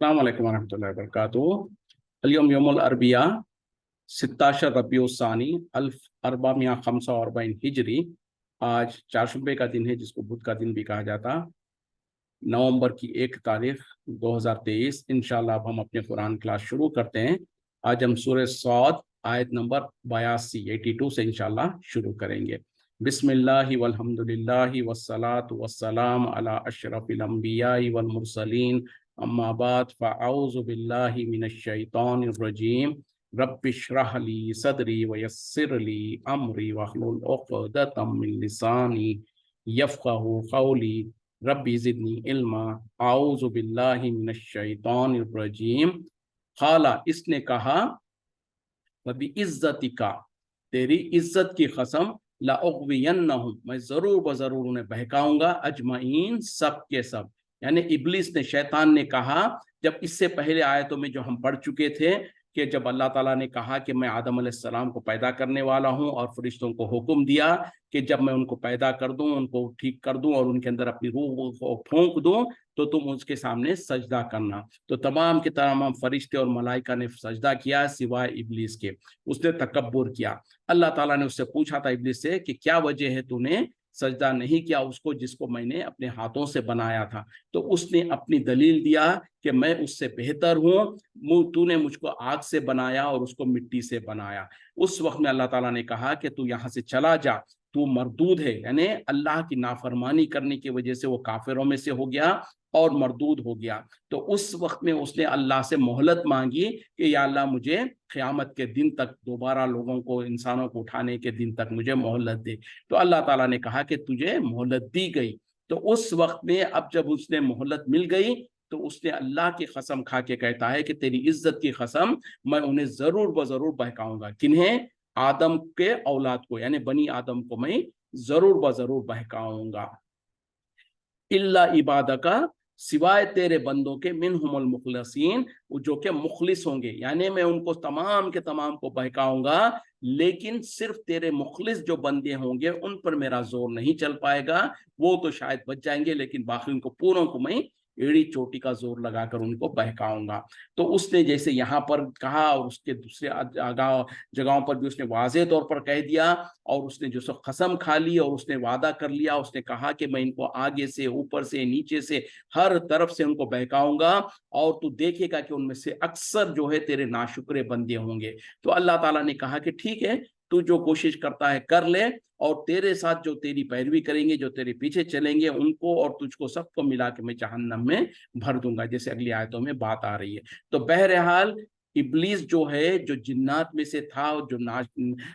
अस्सलाम वालेकुम वरहमतुल्लाहि वबरकातुहू। अल-यौम यौमुल अरबिया 16 रबीउल सानी 1445 हिजरी। आज चारशुबे का दिन है, जिसको बुध का दिन भी कहा जाता। नवंबर की 1 तारीख 2023। इंशाल्लाह अब हम अपने कुरान क्लास शुरू करते हैं। आज हम सूरह सौद आयत नंबर 82 से इंशाल्लाह शुरू करेंगे। बिस्मिल्लाहि वल्हम्दुलिल्लाहि वस्सलातु वस्सलाम अला अशरफिल अंबियाई वल मुरसलीन अम्मा बाद फ़अऊज़ु बिल्लाहि मिनश शैतानिर रजीम। रब्बिश्रह ली सदरी वयस्सिर ली अमरी वहलुल उक़दतम मिन लिसानी यफ़क़हू क़ौली रब्बी ज़िदनी इल्मा। आऊज़ु बिल्लाहि मिनश शैतानिर रजीम। क़ाला, इसने कहा, वबि इज़्ज़तिका, तेरी इज्जत की कसम, लाउग़वियन्नहुम, मैं जरूर बजरूर उन्हें बहकाऊंगा, अजमईन, सब के सब। यानी इब्लिस ने, शैतान ने कहा, जब इससे पहले आयतों में जो हम पढ़ चुके थे कि जब अल्लाह ताला ने कहा कि मैं आदम अलैहिस्सलाम को पैदा करने वाला हूं और फरिश्तों को हुक्म दिया कि जब मैं उनको पैदा कर दूं, उनको ठीक कर दूं और उनके अंदर अपनी रूह को फूंक दूं, तो तुम उसके सामने सजदा करना। तो तमाम के तमाम फरिश्ते और मलाइका ने सजदा किया सिवाय इब्लिस के। उसने तकब्बुर किया। अल्लाह ताला ने उससे पूछा था इब्लिस से कि क्या वजह है तूने सजदा नहीं किया उसको जिसको मैंने अपने हाथों से बनाया था। तो उसने अपनी दलील दिया कि मैं उससे बेहतर हूँ, तूने मुझको आग से बनाया और उसको मिट्टी से बनाया। उस वक्त में अल्लाह ताला ने कहा कि तू यहाँ से चला जा, तू मरदूद है। यानी अल्लाह की नाफरमानी करने की वजह से वो काफिरों में से हो गया और मरदूद हो गया। तो उस वक्त में उसने अल्लाह से मोहलत मांगी कि या अल्लाह, मुझे क़यामत के दिन तक, दोबारा लोगों को, इंसानों को उठाने के दिन तक मुझे मोहलत दे। तो अल्लाह ताला ने कहा कि तुझे मोहलत दी गई। तो उस वक्त में अब जब उसने मोहलत मिल गई तो उसने अल्लाह की कसम खा के कहता है कि तेरी इज्जत की कसम, मैं उन्हें जरूर बजरूर बहकाऊंगा। किन्हें? आदम के औलाद को, यानी बनी आदम को मैं जरूर बजरूर बहकाऊंगा। इल्ला इबादका, सिवाय तेरे बंदों के, मिनहुमुल मुखलसीन, जो के मुखलिस होंगे। यानी मैं उनको तमाम के तमाम को बहकाऊंगा, लेकिन सिर्फ तेरे मुखलिस जो बंदे होंगे उन पर मेरा जोर नहीं चल पाएगा। वो तो शायद बच जाएंगे, लेकिन बाकी उनको पूरों को मैं एड़ी चोटी का जोर लगाकर उनको बहकाऊंगा। तो उसने जैसे यहाँ पर कहा और उसके दूसरे जगहों पर भी उसने वाज़ेह तौर पर कह दिया, और उसने जो सो कसम खा ली और उसने वादा कर लिया। उसने कहा कि मैं इनको आगे से, ऊपर से, नीचे से, हर तरफ से उनको बहकाऊंगा, और तू देखेगा कि उनमें से अक्सर जो है तेरे नाशुक्रे बंदे होंगे। तो अल्लाह ताला ने कहा कि ठीक है, तू जो कोशिश करता है कर ले, और तेरे साथ जो तेरी पैरवी करेंगे, जो तेरे पीछे चलेंगे, उनको और तुझको सबको मिला के मैं जहन्नम में भर दूंगा, जैसे अगली आयतों में बात आ रही है। तो बहरहाल इब्लीस जो है, जो जिन्नात में से था, जो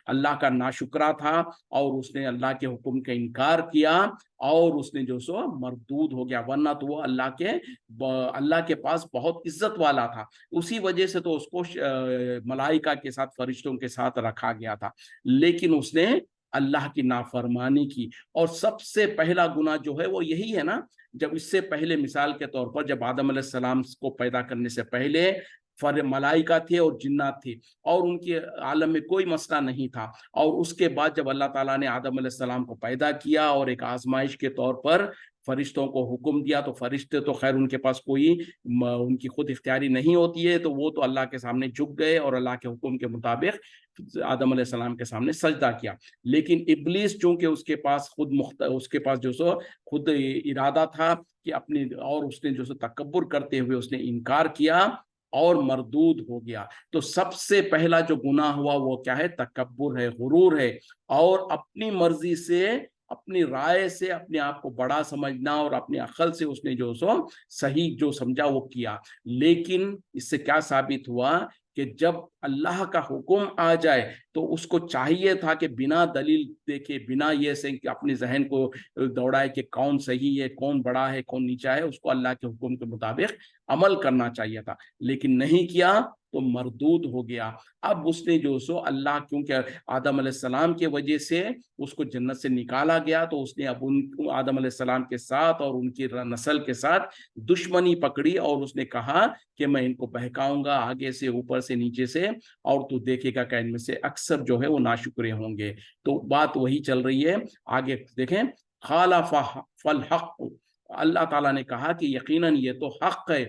अल्लाह का नाशुक्रा था, और उसने अल्लाह के हुक्म का इनकार किया, और उसने जो सो मरदूद हो गया। वरना तो वो अल्लाह के पास बहुत इज्जत वाला था। उसी वजह से तो उसको मलाइका के साथ, फरिश्तों के साथ रखा गया था। लेकिन उसने अल्लाह की नाफरमानी की। और सबसे पहला गुनाह जो है वो यही है ना, जब इससे पहले, मिसाल के तौर पर, जब आदम अलैहिस्सलाम को पैदा करने से पहले मलाइका थे और जिन्नात थे, और उनके आलम में कोई मसला नहीं था। और उसके बाद जब अल्लाह ताला ने आदम अलैहिस्सलाम को पैदा किया और एक आजमाइश के तौर पर फरिश्तों को हुक्म दिया, तो फरिश्ते तो खैर उनके पास कोई उनकी खुद इख्तियारी नहीं होती है, तो वो तो अल्लाह के सामने झुक गए और अल्लाह के हुक्म के मुताबिक आदम अलैहिस्सलाम के सामने सजदा किया। लेकिन इब्लीस चूंकि उसके पास जो सो खुद इरादा था कि अपने, और उसने जो सो तकब्बुर करते हुए उसने इनकार किया और मरदूद हो गया। तो सबसे पहला जो गुनाह हुआ वो क्या है? तकब्बुर है, गुरूर है, और अपनी मर्जी से, अपनी राय से अपने आप को बड़ा समझना, और अपनी अक्ल से उसने जो सो सही जो समझा वो किया। लेकिन इससे क्या साबित हुआ कि जब अल्लाह का हुक्म आ जाए तो उसको चाहिए था कि बिना दलील देखे, बिना ये से कि अपने जहन को दौड़ाए कि कौन सही है, कौन बड़ा है, कौन नीचा है, उसको अल्लाह के हुक्म के मुताबिक अमल करना चाहिए था। लेकिन नहीं किया तो मरदूद हो गया। अब उसने जो सो अल्लाह, क्योंकि आदम अलैहिस्सलाम के वजह से उसको जन्नत से निकाला गया, तो उसने अब उन आदम अलैहिस्सलाम के साथ और उनकी नस्ल के साथ दुश्मनी पकड़ी, और उसने कहा कि मैं इनको बहकाऊंगा आगे से, ऊपर से, नीचे से, और तू देखेगा कि इनमें से अक्सर जो है वो नाशुक्रे होंगे। तो बात वही चल रही है। आगे देखें, खाला फल हक, अल्लाह ताला ने कहा कि यकीनन ये तो हक है,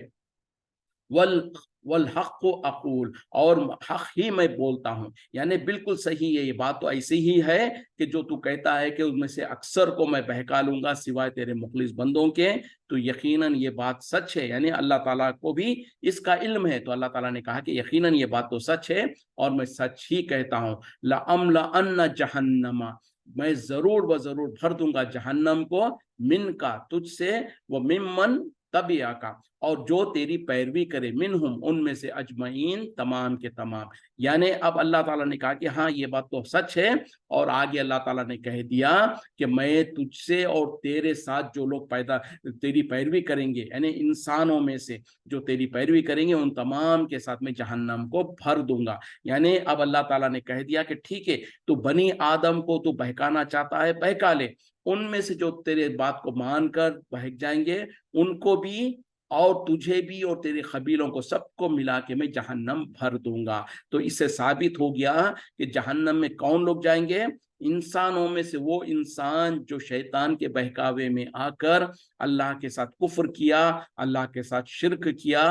والحق اقول، اور حق ہی میں بولتا ہوں، یعنی بالکل صحیح ہے، یہ بات تو ایسی ہی ہے کہ جو تو کہتا ہے کہ ان میں سے اکثر کو میں بہکا لوں گا سوائے تیرے مخلص بندوں کے، تو یقیناً یہ بات سچ ہے، یعنی اللہ تعالیٰ کو بھی اس کا علم ہے، تو اللہ تعالیٰ نے کہا کہ یقیناً یہ بات تو سچ ہے اور میں سچ ہی کہتا ہوں، لَأَمْلَأَنَّ جَهَنَّمَ، میں ضرور و ضرور بھر دوں گا جہنم کو، من کا تجھ سے، وہ ممن تبعہ کا، اور جو تیری پیروی کرے، منہم ان میں سے، اجمعین تمام کے تمام، یعنی اب اللہ تعالیٰ نے کہا کہ ہاں یہ بات تو سچ ہے، اور آگے اللہ تعالیٰ نے کہہ دیا کہ میں تجھ سے اور تیرے ساتھ جو لوگ تیری پیروی کریں گے، یعنی انسانوں میں سے جو تیری پیروی کریں گے، ان تمام کے ساتھ میں جہنم کو بھر دوں گا، یعنی اب اللہ تعالیٰ نے کہہ دیا کہ ٹھیک ہے، تو بنی آدم کو تو بہکانا چاہتا ہے، بہکا لے، ان میں سے جو تیرے بات کو مان کر بہک جائیں گے ان کو بھی، اور تجھے بھی اور تیرے قبیلوں کو، سب کو ملا کے میں جہنم بھر دوں گا۔ تو اس سے ثابت ہو گیا کہ جہنم میں کون لوگ جائیں گے؟ انسانوں میں سے وہ انسان جو شیطان کے بہکاوے میں آ کر اللہ کے ساتھ کفر کیا، اللہ کے ساتھ شرک کیا،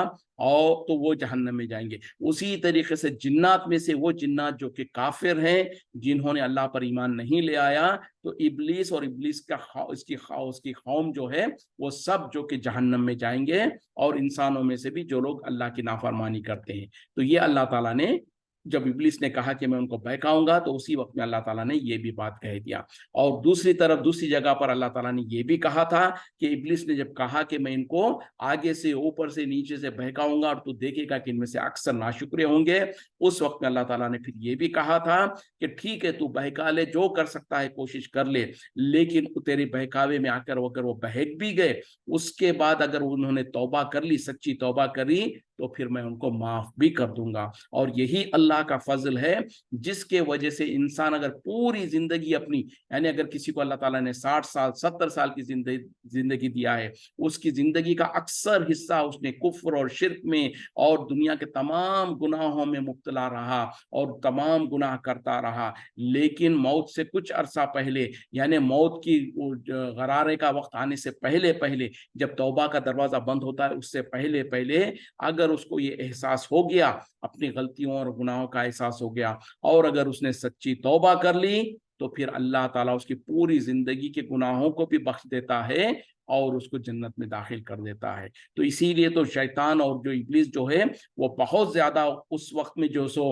اور تو وہ جہنم میں جائیں گے۔ اسی طریقے سے جنات میں سے وہ جنات جو کہ کافر ہیں، جنہوں نے اللہ پر ایمان نہیں لے آیا، تو ابلیس اور ابلیس کا اس کی قوم جو ہے، وہ سب جو کہ جہنم میں جائیں گے، اور انسانوں میں سے بھی جو لوگ اللہ کی نافرمانی کرتے ہیں۔ تو یہ اللہ تعالیٰ نے جب ابلیس نے کہا کہ میں ان کو بہکاؤں گا، تو اسی وقت میں اللہ تعالیٰ نے یہ بھی بات کہہ دیا۔ اور دوسری طرف دوسری جگہ پر اللہ تعالیٰ نے یہ بھی کہا تھا کہ ابلیس نے جب کہا کہ میں ان کو آگے سے، اوپر سے، نیچے سے بہکاؤں گا، اور تو دیکھے گا کہ ان میں سے اکثر ناشکرے ہوں گے، اس وقت میں اللہ تعالیٰ نے پھر یہ بھی کہا تھا کہ ٹھیک ہے، تو بہکا لے، جو کر سکتا ہے کوشش کر لے، لیکن تیرے بہکاوے میں آ کر اگر وہ بہک بھی گئے، اس کے بعد اگر انہوں نے توبہ کر لی، سچی توبہ کری، تو پھر میں ان کو معاف بھی کر دوں گا۔ اور یہی اللہ کا فضل ہے، جس کے وجہ سے انسان اگر پوری زندگی اپنی، یعنی اگر کسی کو اللہ تعالیٰ نے 60 سال 70 سال کی زندگی دیا ہے، اس کی زندگی کا اکثر حصہ اس نے کفر اور شرک میں اور دنیا کے تمام گناہوں میں مبتلا رہا اور تمام گناہ کرتا رہا، لیکن موت سے کچھ عرصہ پہلے، یعنی موت کی غرارے کا وقت آنے سے پہلے جب توبہ کا دروازہ بند ہوتا ہے، اس سے پہلے اگر اس کو یہ احساس ہو گیا، اپنی غلطیوں اور گناہوں کا احساس ہو گیا، اور اگر اس نے سچی توبہ کر لی، تو پھر اللہ تعالیٰ اس کی پوری زندگی کے گناہوں کو بھی بخش دیتا ہے اور اس کو جنت میں داخل کر دیتا ہے۔ تو اسی لیے تو شیطان اور جو ابلیس جو ہے، وہ بہت زیادہ اس وقت میں جو سو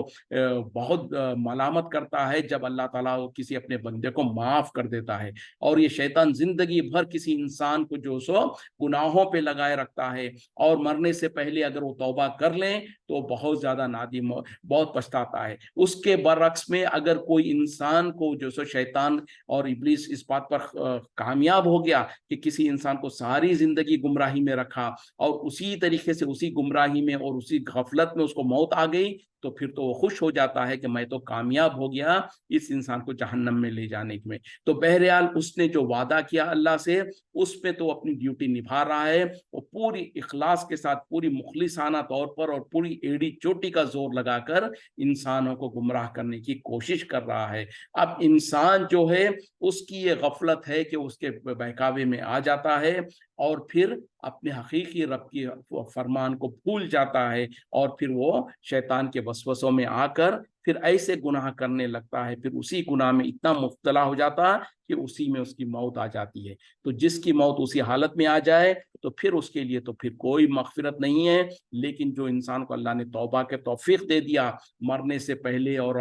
بہت ملامت کرتا ہے جب اللہ تعالیٰ کسی اپنے بندے کو معاف کر دیتا ہے، اور یہ شیطان زندگی بھر کسی انسان کو جو سو گناہوں پہ لگائے رکھتا ہے، اور مرنے سے پہلے اگر وہ توبہ کر لیں تو بہت زیادہ نادم، بہت پچھتاتا ہے۔ اس کے برعکس میں اگر کوئی انسان کو جو سو شیطان اور ابلیس اس بات پر کامیاب ہو گیا کہ کسی انسان کو ساری زندگی گمراہی میں رکھا، اور اسی طریقے سے اسی گمراہی میں اور اسی غفلت میں اس کو موت آ گئی، تو پھر تو وہ خوش ہو جاتا ہے کہ میں تو کامیاب ہو گیا اس انسان کو جہنم میں لے جانے میں۔ تو بہرحال اس نے جو وعدہ کیا اللہ سے، اس پہ تو اپنی ڈیوٹی نبھا رہا ہے، وہ پوری اخلاص کے ساتھ، پوری مخلصانہ طور پر، اور پوری ایڑی چوٹی کا زور لگا کر انسانوں کو گمراہ کرنے کی کوشش کر رہا ہے۔ اب انسان جو ہے، اس کی یہ غفلت ہے کہ اس کے بہکاوے میں آ جاتا ہے، اور پھر اپنے حقیقی رب کی فرمان کو بھول جاتا ہے، اور پھر وہ شیطان کے وسوسوں میں آ کر پھر ایسے گناہ کرنے لگتا ہے، پھر اسی گناہ میں اتنا مبتلا ہو جاتا کہ اسی میں اس کی موت آ جاتی ہے۔ تو جس کی موت اسی حالت میں آ جائے، تو پھر اس کے لیے تو پھر کوئی مغفرت نہیں ہے، لیکن جو انسان کو اللہ نے توبہ کے توفیق دے دیا مرنے سے پہلے، اور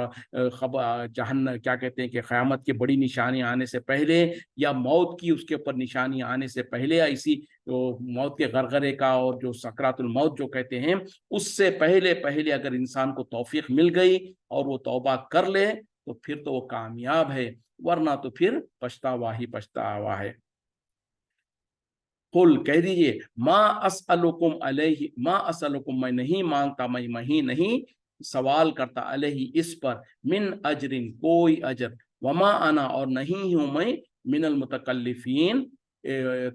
جہنم کیا کہتے ہیں کہ قیامت کی بڑی نشانیاں آنے سے پہلے، یا موت کی اس کے اوپر نشانیاں آنے سے پہلے، یا اسی موت کے غرغرے کا، اور جو سکرات الموت جو کہتے ہیں، اس سے پہلے اگر انسان کو توفیق مل گئی اور وہ توبہ کر لے، تو پھر تو وہ کامیاب ہے، ورنہ تو پھر پچھتاوا ہی پچھتاوا ہے۔ قل کہہ دیجئے، ما اسألکم میں نہیں مانگتا، میں نہیں سوال کرتا، علیہ اس پر، من اجرن کوئی اجر، وما انا اور نہیں ہوں میں، من المتکلفین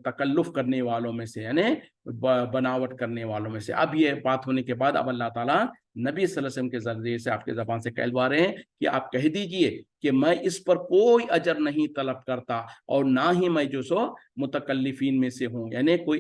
تکلف کرنے والوں میں سے، یعنی بناوٹ کرنے والوں میں سے۔ اب یہ بات ہونے کے بعد اب اللہ تعالیٰ नबी सल्लल्लाहु अलैहि वसल्लम के जरिए से आपके ज़बान से कहलवा रहे हैं कि आप कह दीजिए कि मैं इस पर कोई अजर नहीं तलब करता और ना ही मैं जो सो मुतकल्लिफीन में से हूँ, यानी कोई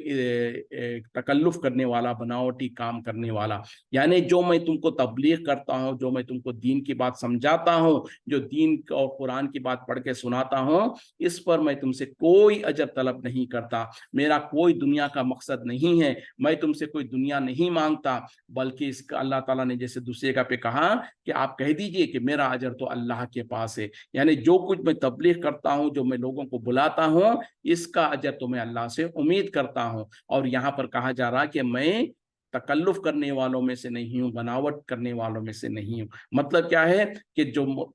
तकल्लुफ करने वाला, बनावटी काम करने वाला। यानी जो मैं तुमको तबलीग करता हूँ, जो मैं तुमको दीन की बात समझाता हूँ, जो दीन और कुरान की बात पढ़ के सुनाता हूँ, इस पर मैं तुमसे कोई अजर तलब नहीं करता। मेरा कोई दुनिया का मकसद नहीं है, मैं तुमसे कोई दुनिया नहीं मांगता, बल्कि इसका अल्लाह ताला ने जैसे दूसरे जगह पे कहा कि आप कह दीजिए कि मेरा अजर तो अल्लाह के पास है। यानी जो कुछ मैं तबलीग करता हूँ, जो मैं लोगों को बुलाता हूँ, इसका अजर तो मैं अल्लाह से उम्मीद करता हूँ। और यहाँ पर कहा जा रहा है कि मैं तकल्लुफ करने वालों में से नहीं हूँ, बनावट करने वालों में से नहीं हूँ। मतलब क्या है कि जो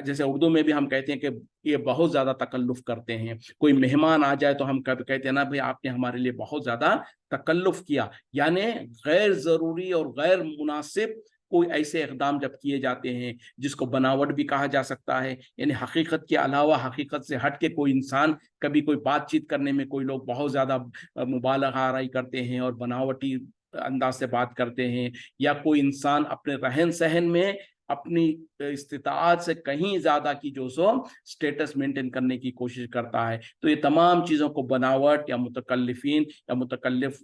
जैसे उर्दू में भी हम कहते हैं कि ये बहुत ज्यादा तकल्लुफ करते हैं। कोई मेहमान आ जाए तो हम कभी कहते हैं ना भाई आपने हमारे लिए बहुत ज्यादा तकल्लुफ किया, यानी गैर जरूरी और गैर मुनासिब कोई ऐसे इकदाम जब किए जाते हैं जिसको बनावट भी कहा जा सकता है, यानी हकीकत के अलावा, हकीकत से हट के कोई इंसान कभी कोई बातचीत करने में कोई लोग बहुत ज्यादा मुबालगा आराई करते हैं और बनावटी अंदाज से बात करते हैं, या कोई इंसान अपने रहन सहन में अपनी इस्तिताअत से कहीं ज्यादा की जो सो स्टेटस मेंटेन करने की कोशिश करता है, तो ये तमाम चीजों को बनावट या मुतकल्लिफीन या मुतकल्लिफ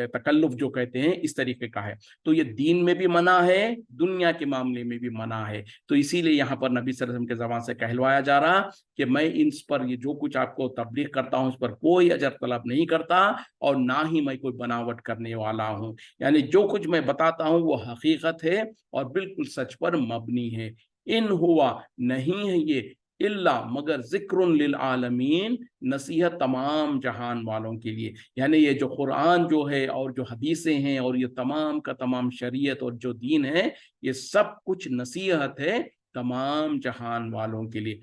तकल्लुफ जो कहते हैं, इस तरीके का है। तो ये दीन में भी मना है, दुनिया के मामले में भी मना है। तो इसीलिए यहाँ पर नबी सल्लल्लाहु अलैहि वसल्लम के ज़बान से कहलवाया जा रहा कि मैं इस पर, ये जो कुछ आपको तबलीग करता हूँ, उस पर कोई अजर तलब नहीं करता और ना ही मैं कोई बनावट करने वाला हूँ। यानी जो कुछ मैं बताता हूँ वो हकीकत है और बिल्कुल सच पर मबनी है। इन हुआ, नहीं है ये, इल्ला मगर जिक्रुन लिल आलमीन, नसीहत तमाम जहान वालों के लिए। यानी ये जो कुरान जो है और जो हदीसें हैं और ये तमाम का तमाम शरीयत और जो दीन है, ये सब कुछ नसीहत है तमाम जहान वालों के लिए।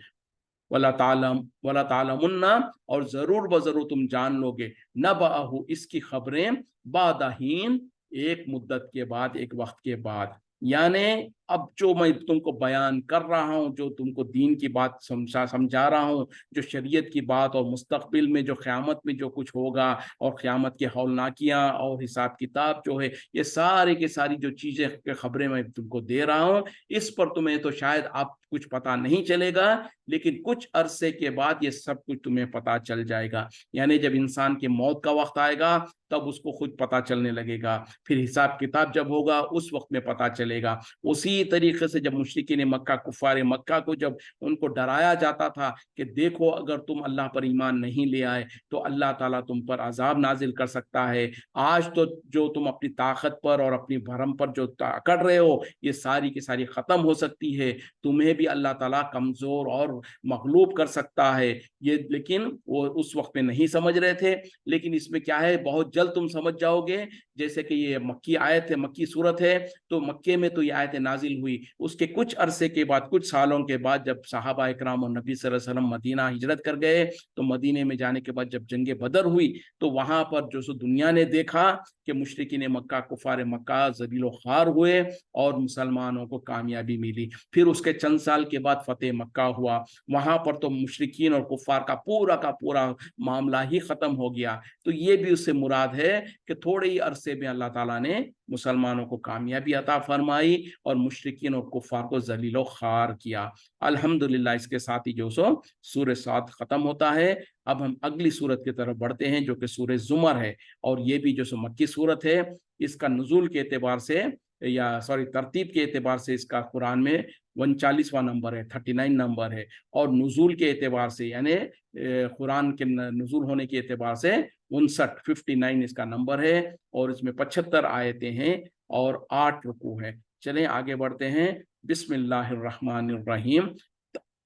वला तालमुन्ना, और जरूर ब जरूर तुम जान लोगे, नबअहु, इसकी खबरें, बादहीन, एक मुद्दत के बाद, एक वक्त के बाद। यानी अब जो मैं तुमको बयान कर रहा हूँ, जो तुमको दीन की बात समझा रहा हूँ, जो शरीयत की बात और मुस्तकबिल में जो क़यामत में जो कुछ होगा और क़यामत के हौलनाकियाँ और हिसाब किताब जो है, ये सारी की सारी जो चीज़ें के खबरें मैं तुमको दे रहा हूँ, इस पर तुम्हें तो शायद आप कुछ पता नहीं चलेगा, लेकिन कुछ अरसे के बाद ये सब कुछ तुम्हें पता चल जाएगा। यानी जब इंसान की मौत का वक्त आएगा तब उसको खुद पता चलने लगेगा, फिर हिसाब किताब जब होगा उस वक्त में पता चलेगा। उसी तरीके से जब मुशरिकीन मक्का, कुफार मक्का को जब उनको डराया जाता था कि देखो अगर तुम अल्लाह पर ईमान नहीं ले आए तो अल्लाह ताला तुम पर अजाब नाजिल कर सकता है। आज तो जो तुम अपनी ताकत पर और अपनी भरम पर जो कर रहे हो, ये सारी की सारी खत्म हो सकती है, तुम्हें भी अल्लाह ताला कमजोर और मगलूब कर सकता है। ये लेकिन वो उस वक्त में नहीं समझ रहे थे, लेकिन इसमें क्या है, बहुत जल्द तुम समझ जाओगे। जैसे कि ये मक्की आयत है, मक्की सूरत है, तो मक्के में तो ये आयत नाजिल हुई, उसके कुछ अरसे के बाद, कुछ सालों के बाद, जब सहाबा इकराम और नबी सल्लल्लाहु अलैहि वसल्लम मदीना हिजरत कर गए, तो मदीने में जाने के बाद जब जंगे बदर हुई, तो वहां पर जो सो दुनिया ने देखा कि मुशरिकीन मक्का, कुफार मक्का जलीलो खार हुए और मुसलमानों को कामयाबी मिली। फिर उसके चंद साल के बाद फतेह मक्का हुआ, वहां पर तो मुशरिकीन और कुफार का पूरा मामला ही खत्म हो गया। तो ये भी उससे मुराद है कि थोड़े ही अरसे में अल्लाह ताला ने मुसलमानों को कामयाबी अता फरमाई और मुशरिकीन और कुफार को जलीलो खार किया। अल्हम्दुलिल्लाह, इसके साथ ही जो सो सूरह साद खत्म होता है। अब हम अगली सूरत की तरफ बढ़ते हैं जो कि सूरह जुमर है, और ये भी जो सो मक्की सूरत है। इसका नुज़ूल के एतबार से, या सॉरी तरतीब के एतबार से इसका कुरान में 39वां नंबर है, 39 नंबर है, और नुज़ूल के एतबार से यानी कुरान के नुज़ूल होने के एतबार से 59 इसका नंबर है, और इसमें 75 आयतें हैं और 8 रुकू है। चलें आगे बढ़ते हैं। बिस्मिल्लाहिर्रहमानिर्रहीम।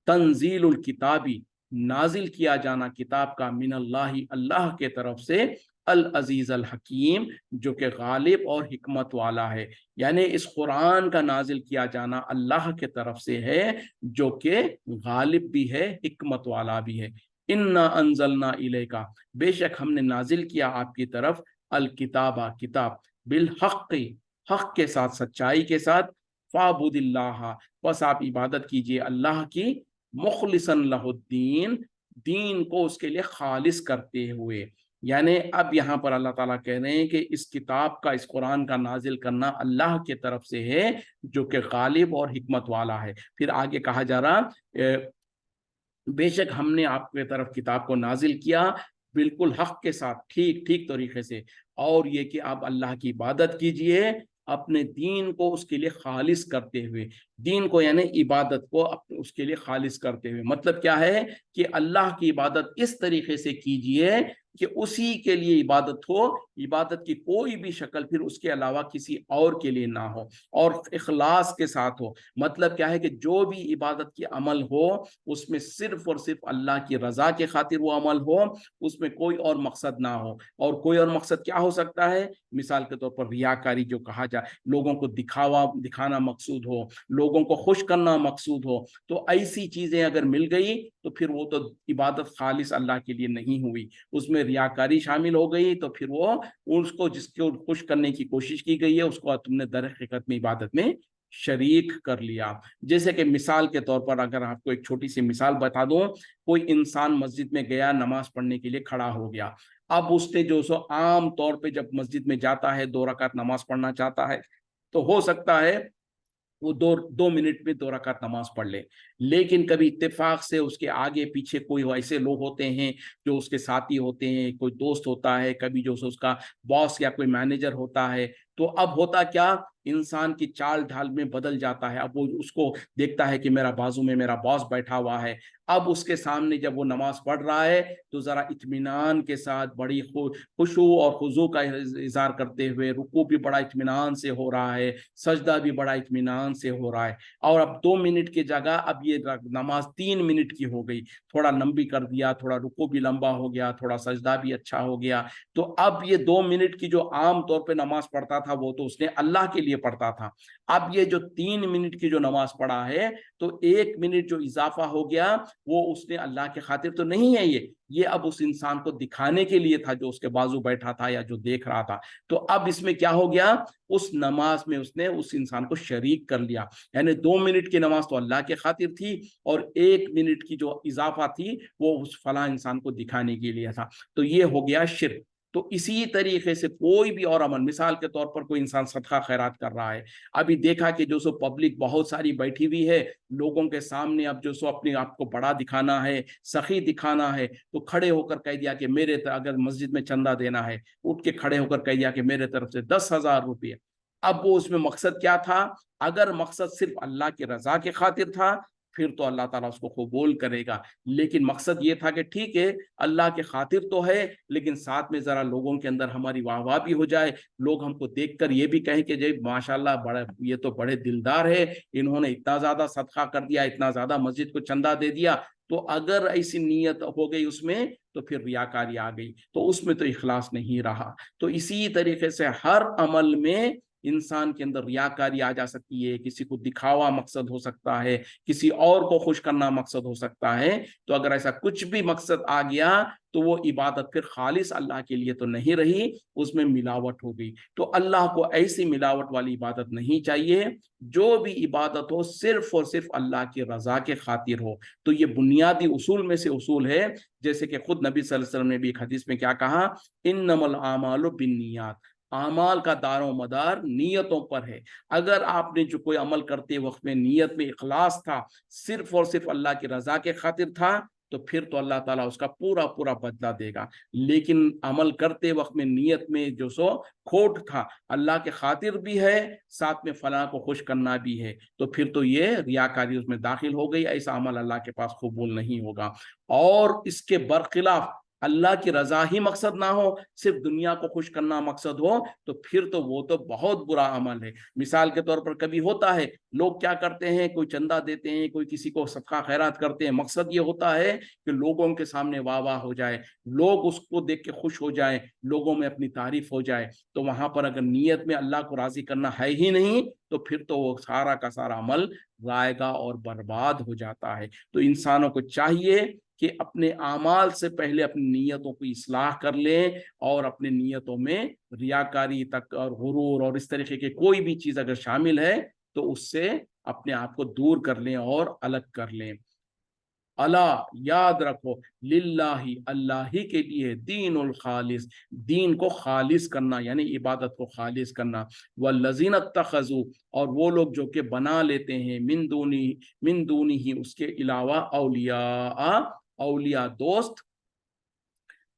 तंजीलुल किताबी, नाजिल किया जाना किताब का, मिनल्लाहि, अल्लाह के तरफ से, अल अजीज अल हकीम, जो कि गालिब और हिकमत वाला है। यानी इस कुरान का नाजिल किया जाना अल्लाह के तरफ से है, जो कि गालिब भी है, हिकमत वाला भी है। इन्ना अंजलना इलेका, बेशक हमने नाजिल किया आपकी तरफ, अल किताबा, किताब, बिल हक़, हक के साथ, सच्चाई के साथ, फाबुदिल्लाह, बस आप इबादत कीजिए अल्लाह की, मुखलिसन लहुद्दीन, दीन को उसके लिए खालिस करते हुए। یعنی اب یہاں پر اللہ تعالیٰ کہہ رہے ہیں کہ اس کتاب کا، اس قرآن کا نازل کرنا اللہ کے طرف سے ہے جو کہ غالب اور حکمت والا ہے۔ پھر آگے کہا جا رہا بے شک ہم نے آپ کی طرف کتاب کو نازل کیا بالکل حق کے ساتھ، ٹھیک طریقے سے، اور یہ کہ آپ اللہ کی عبادت کیجئے اپنے دین کو اس کے لیے خالص کرتے ہوئے۔ دین کو یعنی عبادت کو اس کے لیے خالص کرتے ہوئے، مطلب کیا ہے کہ اللہ کی عبادت اس طریقے سے کیجئے کہ اسی کے لیے عبادت ہو، عبادت کی کوئی بھی شکل پھر اس کے علاوہ کسی اور کے لیے نہ ہو، اور اخلاص کے ساتھ ہو۔ مطلب کیا ہے کہ جو بھی عبادت کی عمل ہو اس میں صرف اور صرف اللہ کی رضا کے خاطر وہ عمل ہو، اس میں کوئی اور مقصد نہ ہو۔ اور کوئی اور مقصد کیا ہو سکتا ہے؟ مثال کے طور پر ریاکاری جو کہا جائے، لوگوں کو دکھانا مقصود ہو، لوگوں کو خوش کرنا مقصود ہو، تو ایسی چیزیں اگر مل گئی تو پھر وہ تو عبادت خالص اللہ کے لیے نہیں ہوئی، اس میں ریاکاری شامل ہو گئی، تو پھر وہ اس کو جس کو خوش کرنے کی کوشش کی گئی ہے اس کو تم نے در حقیقت میں عبادت میں شریک کر لیا۔ جیسے کہ مثال کے طور پر اگر آپ کو ایک چھوٹی سی مثال بتا دوں، کوئی انسان مسجد میں گیا، نماز پڑھنے کے لیے کھڑا ہو گیا، اب اس نے جو سو عام طور پہ جب مسجد میں جاتا ہے 2 رکعت نماز پڑھنا چاہتا ہے تو ہو سکتا ہے وہ دو منٹ میں 2 رکعت نماز پڑھ لے، لیکن کبھی اتفاق سے اس کے آگے پیچھے کوئی ایسے لوگ ہوتے ہیں جو اس کے ساتھی ہوتے ہیں، کوئی دوست ہوتا ہے، کبھی جو اس کا باس یا کوئی مینیجر ہوتا ہے، تو اب ہوتا کیا، انسان کی چال ڈھال میں بدل جاتا ہے۔ اب وہ اس کو دیکھتا ہے کہ میرا بازو میں میرا باس بیٹھا ہوا ہے، اب اس کے سامنے جب وہ نماز پڑھ رہا ہے تو ذرا اطمینان کے ساتھ بڑی خشوع اور خضوع کا اظہار کرتے ہوئے، رکوع بھی بڑا اطمینان سے ہو رہا ہے، سجدہ بھی بڑا اطمینان سے ہو رہا ہے، اور اب 2 منٹ کی جگہ اب یہ نماز 3 منٹ کی ہو گئی، تھوڑا لمبی کر دیا، تھوڑا رکوع بھی لمبا ہو گیا، تھوڑا سجدہ بھی اچھا ہو گیا، تو اب یہ 2 منٹ کی جو عام طور پہ نماز پڑھتا تھا وہ تو اس نے اللہ کے لیے پڑھتا تھا، اب یہ جو 3 منٹ کی جو نماز پڑھا ہے تو 1 منٹ جو اضافہ ہو گیا وہ اس نے اللہ کے خاطر تو نہیں ہے، یہ اب اس انسان کو دکھانے کے لیے تھا جو اس کے بازو بیٹھا تھا یا جو دیکھ رہا تھا، تو اب اس میں کیا ہو گیا، اس نماز میں اس نے اس انسان کو شریک کر لیا، یعنی 2 منٹ کی نماز تو اللہ کے خاطر تھی اور 1 منٹ کی جو اضافہ تھی وہ اس فلاں انسان کو دکھانے کے لیے تھا، تو یہ ہو گیا شرک۔ تو اسی طریقے سے کوئی بھی اور عمل، مثال کے طور پر کوئی انسان صدقہ خیرات کر رہا ہے، ابھی دیکھا کہ جو سو پبلک بہت ساری بیٹھی ہوئی ہے، لوگوں کے سامنے اب جو سو اپنے آپ کو بڑا دکھانا ہے، سخی دکھانا ہے، تو کھڑے ہو کر کہہ دیا کہ میرے اگر مسجد میں چندہ دینا ہے، اٹھ کے کھڑے ہو کر کہہ دیا کہ میرے طرف سے 10,000 روپے۔ اب وہ اس میں مقصد کیا تھا؟ اگر مقصد صرف اللہ کی رضا کے خاطر تھا پھر تو اللہ تعالیٰ اس کو قبول کرے گا، لیکن مقصد یہ تھا کہ ٹھیک ہے اللہ کے خاطر تو ہے لیکن ساتھ میں ذرا لوگوں کے اندر ہماری واہ واہ بھی ہو جائے، لوگ ہم کو دیکھ کر یہ بھی کہیں کہ جی ماشاءاللہ بڑے، یہ تو بڑے دلدار ہے، انہوں نے اتنا زیادہ صدقہ کر دیا، اتنا زیادہ مسجد کو چندہ دے دیا، تو اگر ایسی نیت ہو گئی اس میں تو پھر ریاکاری آ گئی، تو اس میں تو اخلاص نہیں رہا۔ تو اسی طریقے سے ہر عمل میں انسان کے اندر ریاکاری آ جا سکتی ہے، کسی کو دکھاوا مقصد ہو سکتا ہے، کسی اور کو خوش کرنا مقصد ہو سکتا ہے، تو اگر ایسا کچھ بھی مقصد آ گیا تو وہ عبادت پھر خالص اللہ کے لیے تو نہیں رہی، اس میں ملاوٹ ہو گئی۔ تو اللہ کو ایسی ملاوٹ والی عبادت نہیں چاہیے، جو بھی عبادت ہو صرف اور صرف اللہ کی رضا کے خاطر ہو۔ تو یہ بنیادی اصول میں سے اصول ہے، جیسے کہ خود نبی صلی اللہ علیہ وسلم نے بھی ایک حدیث میں کیا کہا، انما الاعمال بالنیات، اعمال کا دار و مدار نیتوں پر ہے۔ اگر آپ نے جو کوئی عمل کرتے وقت میں نیت میں اخلاص تھا، صرف اور صرف اللہ کی رضا کے خاطر تھا، تو پھر تو اللہ تعالیٰ اس کا پورا پورا بدلہ دے گا، لیکن عمل کرتے وقت میں نیت میں جو سو کھوٹ تھا، اللہ کے خاطر بھی ہے ساتھ میں فلاں کو خوش کرنا بھی ہے، تو پھر تو یہ ریاکاری اس میں داخل ہو گئی، ایسا عمل اللہ کے پاس قبول نہیں ہوگا۔ اور اس کے برخلاف اللہ کی رضا ہی مقصد نہ ہو، صرف دنیا کو خوش کرنا مقصد ہو، تو پھر تو وہ تو بہت برا عمل ہے۔ مثال کے طور پر کبھی ہوتا ہے لوگ کیا کرتے ہیں، کوئی چندہ دیتے ہیں، کوئی کسی کو صدقہ خیرات کرتے ہیں، مقصد یہ ہوتا ہے کہ لوگوں کے سامنے واہ واہ ہو جائے، لوگ اس کو دیکھ کے خوش ہو جائیں، لوگوں میں اپنی تعریف ہو جائے، تو وہاں پر اگر نیت میں اللہ کو راضی کرنا ہے ہی نہیں تو پھر تو وہ سارا کا سارا عمل ضائع اور برباد ہو جاتا ہے۔ تو انسانوں کو چاہیے کہ اپنے اعمال سے پہلے اپنی نیتوں کو اصلاح کر لیں، اور اپنے نیتوں میں ریاکاری تک اور غرور اور اس طریقے کی کوئی بھی چیز اگر شامل ہے تو اس سے اپنے آپ کو دور کر لیں اور الگ کر لیں۔ अला याद रखो, लिल्लाही अल्लाह ही के लिए, दीनुल खालिस दीन को खालिस करना यानी इबादत को खालिस करना, वल्लज़ीना इत्तखज़ू और वो लोग जो कि बना लेते हैं, मिन दूनी ही उसके अलावा, औलिया दोस्त,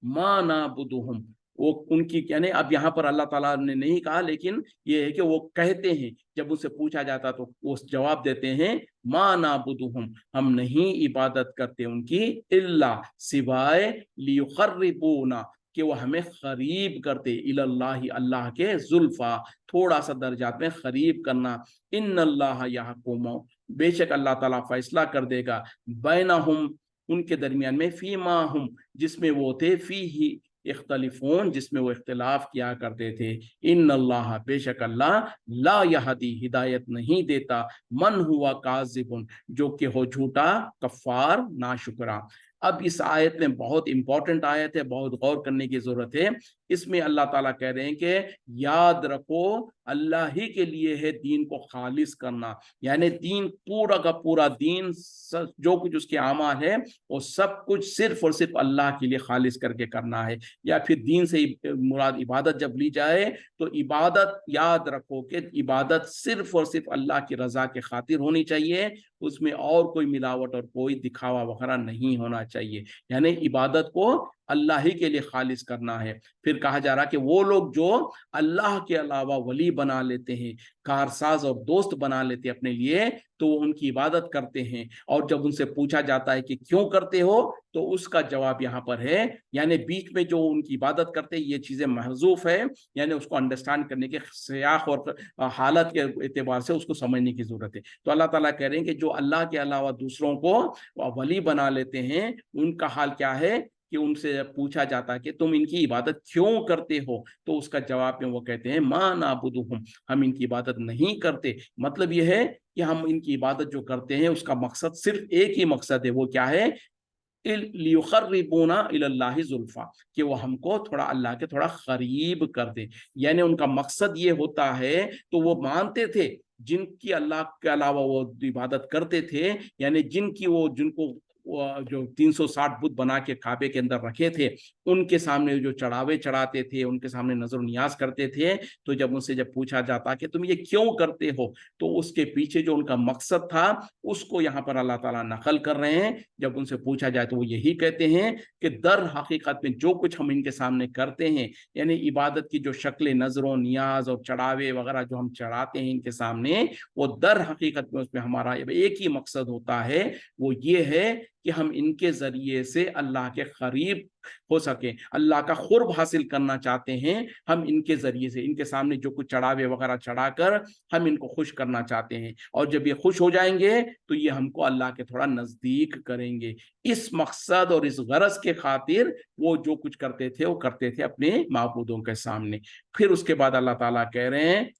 मा नाबुदुहुम वो उनकी यानी अब यहाँ पर अल्लाह ताला ने नहीं कहा, लेकिन ये है कि वो कहते हैं, जब उनसे पूछा जाता तो वो जवाब देते हैं, मा नाबुदुहुम हम नहीं इबादत करते उनकी, इल्ला सिवाय, लियुक़र्रिबूना कि वो हमें करीब करते, इलल्लाहि अल्लाह के, जुल्फा थोड़ा सा दर्जात में करीब करना, इन्नल्लाह यहकुमु बेशक अल्लाह ताला फैसला कर देगा, बैनहुम उनके दरमियान में, फीमा हम जिसमें वो थे, फी ही इख्तलिफून जिसमें वो इख्तिलाफ किया करते थे, इन अल्लाह बेशक अल्लाह, ला यहदी हिदायत नहीं देता, मन हुआ काजिबुन जो कि हो झूठा, कफ़ार नाशुक्रा। अब इस आयत में बहुत इंपॉर्टेंट आयत है, बहुत गौर करने की जरूरत है। इसमें अल्लाह ताला कह रहे हैं कि याद रखो अल्लाह ही के लिए है दीन को खालिस करना, यानी दीन पूरा का पूरा दीन, जो कुछ उसके अमाल है वो सब कुछ सिर्फ और सिर्फ अल्लाह के लिए खालिस करके करना है। या फिर दीन से मुराद इबादत जब ली जाए तो इबादत याद रखो कि इबादत सिर्फ और सिर्फ अल्लाह की रजा के खातिर होनी चाहिए, उसमें और कोई मिलावट और कोई दिखावा वगैरह नहीं होना चाहिए, यानी इबादत को अल्लाह ही के लिए खालिस करना है। फिर कहा जा रहा कि वो लोग जो अल्लाह के अलावा वली बना लेते हैं, कारसाज और दोस्त बना लेते हैं अपने लिए, तो वो उनकी इबादत करते हैं, और जब उनसे पूछा जाता है कि क्यों करते हो, तो उसका जवाब यहाँ पर है, यानी बीच में जो उनकी इबादत करते हैं ये चीजें महजूफ है, यानी उसको अंडरस्टैंड करने के सियाक और हालत के एतबार से उसको समझने की जरूरत है। तो अल्लाह ताला कह रहे हैं कि जो अल्लाह के अलावा दूसरों को वली बना लेते हैं, उनका हाल क्या है कि उनसे पूछा जाता है कि तुम इनकी इबादत क्यों करते हो, तो उसका जवाब में वो कहते हैं, मा नाबुदुहुम हम इनकी इबादत नहीं करते। मतलब ये है कि हम इनकी इबादत जो करते हैं उसका मकसद सिर्फ एक ही मकसद है, वो क्या है, लियुक़र्रिबूना इलल्लाहि ज़ुल्फ़ा कि वो हमको थोड़ा अल्लाह के थोड़ा करीब कर दे, यानी उनका मकसद ये होता है। तो वो मानते थे जिनकी अल्लाह के अलावा वो इबादत करते थे, यानी जिनको जो 360 बुत बना के काबे के अंदर रखे थे, उनके सामने जो चढ़ावे चढ़ाते थे, उनके सामने नजर नियाज करते थे, तो जब उनसे जब पूछा जाता कि तुम ये क्यों करते हो, तो उसके पीछे जो उनका मकसद था उसको यहाँ पर अल्लाह ताला नकल कर रहे हैं। जब उनसे पूछा जाए तो वो यही कहते हैं कि दर हकीकत में जो कुछ हम इनके सामने करते हैं, यानी इबादत की जो शक्ल नजरों नियाज और चढ़ावे वगैरह जो हम चढ़ाते हैं इनके सामने, वो दर हकीकत में उसमें हमारा एक ही मकसद होता है, वो ये है कि हम इनके जरिए से अल्लाह के करीब हो सके, अल्लाह का कुर्ब हासिल करना चाहते हैं। हम इनके जरिए से इनके सामने जो कुछ चढ़ावे वगैरह चढ़ाकर हम इनको खुश करना चाहते हैं, और जब ये खुश हो जाएंगे तो ये हमको अल्लाह के थोड़ा नजदीक करेंगे। इस मकसद और इस गरज के खातिर वो जो कुछ करते थे वो करते थे अपने माबूदों के सामने। फिर उसके बाद अल्लाह ताला कह रहे हैं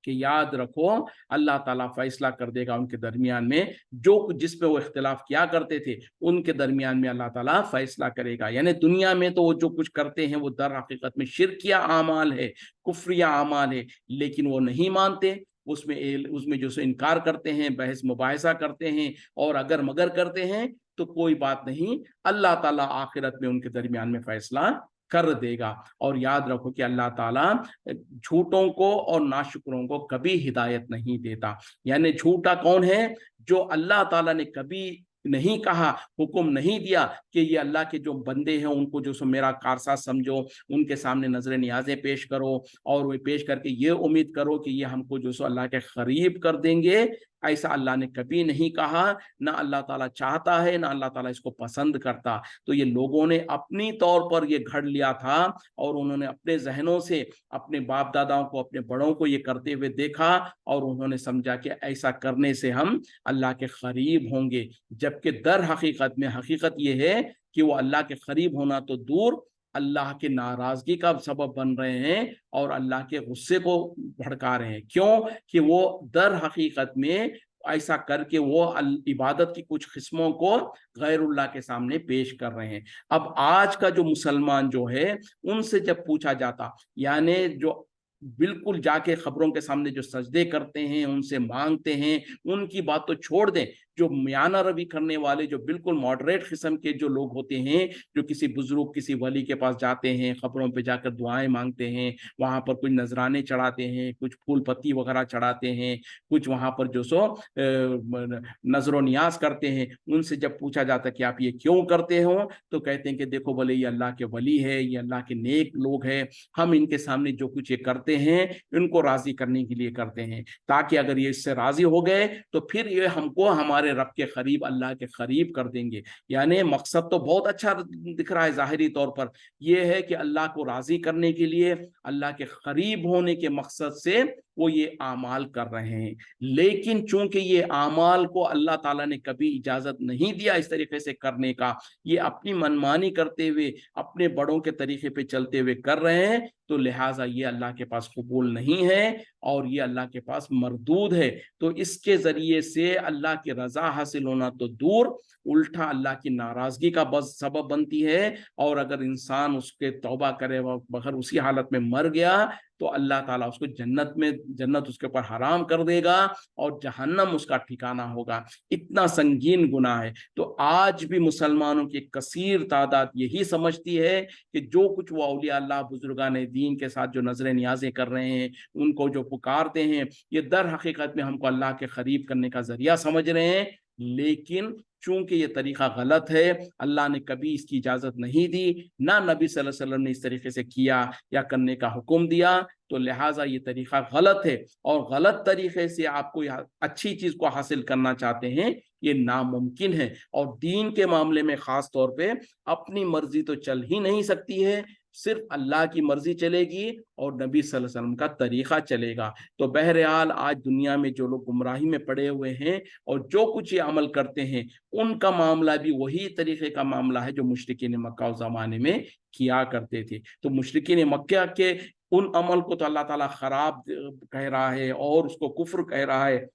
कि याद रखो अल्लाह ताला फैसला कर देगा उनके दरमियान में, जो कुछ जिस पे वो इख्तिलाफ किया करते थे उनके दरमियान में अल्लाह ताला फैसला करेगा। यानी दुनिया में तो वो जो कुछ करते हैं वो दर हकीकत में शिरकिया आमाल है, कुफ्रिया आमाल है, लेकिन वो नहीं मानते, उसमें जो इनकार करते हैं, बहस मुबाहिसा करते हैं और अगर मगर करते हैं, तो कोई बात नहीं, अल्लाह ताला आखिरत में उनके दरमियान में फैसला कर देगा। और याद रखो कि अल्लाह ताला झूठों को और नाशुकरों को कभी हिदायत नहीं देता। यानी झूठा कौन है, जो अल्लाह ताला ने कभी नहीं कहा, हुक्म नहीं दिया कि ये अल्लाह के जो बंदे हैं उनको जो सो मेरा कारसाज समझो, उनके सामने नजर नियाजें पेश करो और वो पेश करके ये उम्मीद करो कि ये हमको जो सो अल्लाह के करीब कर देंगे। ऐसा अल्लाह ने कभी नहीं कहा, ना अल्लाह ताला चाहता है, ना अल्लाह ताला इसको पसंद करता। तो ये लोगों ने अपनी तौर पर ये घड़ लिया था और उन्होंने अपने जहनों से अपने बाप दादाओं को, अपने बड़ों को ये करते हुए देखा और उन्होंने समझा कि ऐसा करने से हम अल्लाह के करीब होंगे, जबकि दर हकीकत में हकीकत ये है कि वो अल्लाह के करीब होना तो दूर, अल्लाह की नाराजगी का सबब बन रहे हैं और अल्लाह के गुस्से को भड़का रहे हैं। क्यों कि वो दर हकीकत में ऐसा करके वो इबादत की कुछ किस्मों को गैरुल्लाह के सामने पेश कर रहे हैं। अब आज का जो मुसलमान जो है उनसे जब पूछा जाता, यानी जो बिल्कुल जाके खबरों के सामने जो सजदे करते हैं, उनसे मांगते हैं, उनकी बात तो छोड़ दें, जो मियाना रवि करने वाले, जो बिल्कुल मॉडरेट किस्म के जो लोग होते हैं, जो किसी बुजुर्ग किसी वली के पास जाते हैं, खबरों पे जाकर दुआएं मांगते हैं, वहां पर कुछ नजराने चढ़ाते हैं, कुछ फूल पत्ती वगैरह चढ़ाते हैं, कुछ वहां पर जो सो नजर नियाज करते हैं, उनसे जब पूछा जाता है कि आप ये क्यों करते हो, तो कहते हैं कि देखो बोले ये अल्लाह के वली है, ये अल्लाह के नेक लोग हैं, हम इनके सामने जो कुछ ये करते हैं इनको राजी करने के लिए करते हैं, ताकि अगर ये इससे राजी हो गए तो फिर ये हमको हमारे रब के करीब, अल्लाह के करीब कर देंगे। यानी मकसद तो बहुत अच्छा दिख रहा है जाहिरी तौर पर, यह है कि अल्लाह को राजी करने के लिए, अल्लाह के करीब होने के मकसद से वो ये आमाल कर रहे हैं। लेकिन चूंकि ये आमाल को अल्लाह ताला ने कभी इजाजत नहीं दिया इस तरीके से करने का, ये अपनी मनमानी करते हुए, अपने बड़ों के तरीके पे चलते हुए कर रहे हैं, तो लिहाजा ये अल्लाह के पास कबूल नहीं है और ये अल्लाह के पास मरदूद है। तो इसके जरिए से अल्लाह की रजा हासिल होना तो दूर, उल्टा अल्लाह की नाराजगी का बस सबब बनती है। और अगर इंसान उसके तौबा करे मगर उसी हालत में मर गया, तो अल्लाह ताला उसको जन्नत उसके ऊपर हराम कर देगा और जहन्नम उसका ठिकाना होगा। इतना संगीन गुनाह है। तो आज भी मुसलमानों की कसीर तादाद यही समझती है कि जो कुछ वो औलिया अल्लाह बुजुर्गान दीन के साथ जो नजर नियाजें कर रहे हैं, उनको जो पुकारते हैं, ये दर हकीकत में हमको अल्लाह के करीब करने का जरिया समझ रहे हैं। लेकिन चूंकि ये तरीका गलत है, अल्लाह ने कभी इसकी इजाजत नहीं दी, ना नबी सल्लल्लाहु अलैहि वसल्लम ने इस तरीके से किया या करने का हुक्म दिया, तो लिहाजा ये तरीका गलत है। और गलत तरीके से आपको अच्छी चीज को हासिल करना चाहते हैं, ये नामुमकिन है। और दीन के मामले में खास तौर पे अपनी मर्जी तो चल ही नहीं सकती है, सिर्फ अल्लाह की मर्जी चलेगी और नबी सल्लल्लाहु अलैहि वसल्लम का तरीका चलेगा। तो बहरहाल आज दुनिया में जो लोग गुमराही में पड़े हुए हैं और जो कुछ ये अमल करते हैं, उनका मामला भी वही तरीके का मामला है जो मुशरिकीन मक्का उस जमाने में किया करते थे। तो मुशरिकीन मक्का के उन अमल को तो अल्लाह ताला खराब कह रहा है और उसको कुफ्र कह रहा है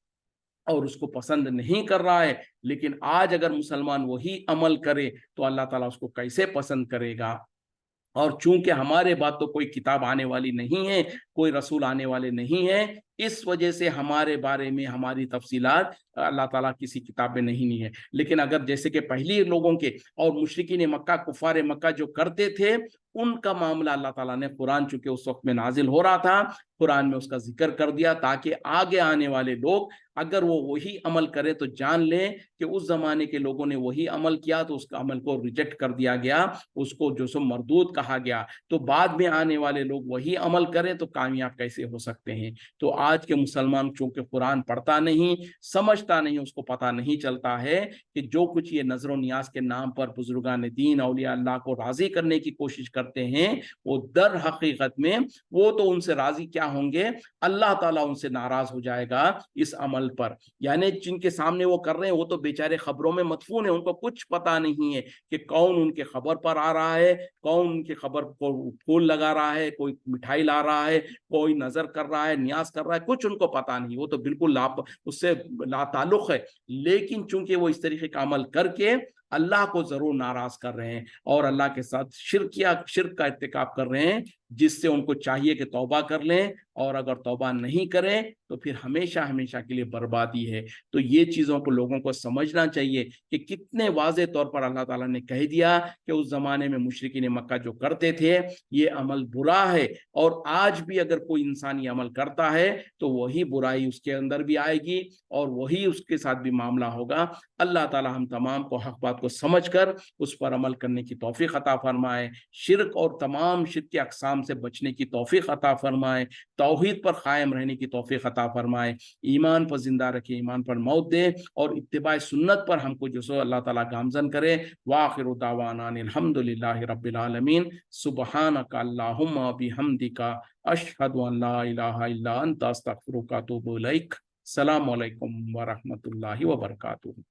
और उसको पसंद नहीं कर रहा है। लेकिन आज अगर मुसलमान वही अमल करे तो अल्लाह ताला उसको कैसे पसंद करेगा। और चूंकि हमारे बाद तो कोई किताब आने वाली नहीं है, कोई रसूल आने वाले नहीं है, इस वजह से हमारे बारे में हमारी तफसीलात अल्लाह ताला किसी किताब में नहीं है। लेकिन अगर जैसे कि पहले लोगों के और मुशरिकीन मक्का, कुफार मक्का जो करते थे, उनका मामला अल्लाह ताला ने कुरान चूंकि उस वक्त में नाजिल हो रहा था, कुरान में उसका जिक्र कर दिया, ताकि आगे आने वाले लोग अगर वो वही अमल करें तो जान लें कि उस जमाने के लोगों ने वही अमल किया तो उसका अमल को रिजेक्ट कर दिया गया, उसको जो सो मरदूद कहा गया। तो बाद में आने वाले लोग वही अमल करें तो कामयाब कैसे हो सकते हैं। तो आज के मुसलमान चूंकि कुरान पढ़ता नहीं, समझता नहीं, उसको पता नहीं चलता है कि जो कुछ ये नजर नियाज के नाम पर बुजुर्गान दीन औलिया अल्लाह को राजी करने की कोशिश करते हैं, वो दर हकीकत में वो तो उनसे राजी क्या होंगे, अल्लाह ताला उनसे नाराज हो जाएगा इस अमल पर। यानी जिनके सामने वो कर रहे हैं वो तो बेचारे खबरों में मदफून है, उनको कुछ पता नहीं है कि कौन उनके खबर पर आ रहा है, कौन उनकी खबर को फूल लगा रहा है, कोई मिठाई ला रहा है, कोई नजर कर रहा है, न्यास कर रहा है, कुछ उनको पता नहीं, वो तो बिल्कुल उससे लाताल्लुक है। लेकिन चूंकि वो इस तरीके का अमल करके अल्लाह को जरूर नाराज कर रहे हैं और अल्लाह के साथ शिर्क का इर्तिकाब कर रहे हैं, जिससे उनको चाहिए कि तौबा कर लें, और अगर तौबा नहीं करें तो फिर हमेशा हमेशा के लिए बर्बादी है। तो ये चीज़ों को लोगों को समझना चाहिए कि कितने वाज़े तौर पर अल्लाह ताला ने कह दिया कि उस ज़माने में मुशरिकीन मक्का जो करते थे ये अमल बुरा है, और आज भी अगर कोई इंसान ये अमल करता है तो वही बुराई उसके अंदर भी आएगी और वही उसके साथ भी मामला होगा। अल्लाह ताला हम तमाम को हक बात को समझकर उस पर अमल करने की तौफीक अता फरमाए, शिर्क और तमाम शिर्क के अक़साम से बचने की तौफीक अता फरमाए, तौहीद पर कायम रहने की तौफीक अता फरमाए, ईमान पर जिंदा रखे, ईमान पर मौत दे और इत्तिबा सुन्नत पर हमको जो सो अल्लाह ताला गामजन करे। वाखिरु दावाना अल्हम्दुलिल्लाहि रब्बिल आलमीन। सुब्हानक अल्लाहुम्मा बिहम्दिका अशहदु अन ला इलाहा इल्ला अंता अस्तगफिरुका व अतूबु इलैक। अस्सलामु अलैकुम व रहमतुल्लाहि व बरकातुहू।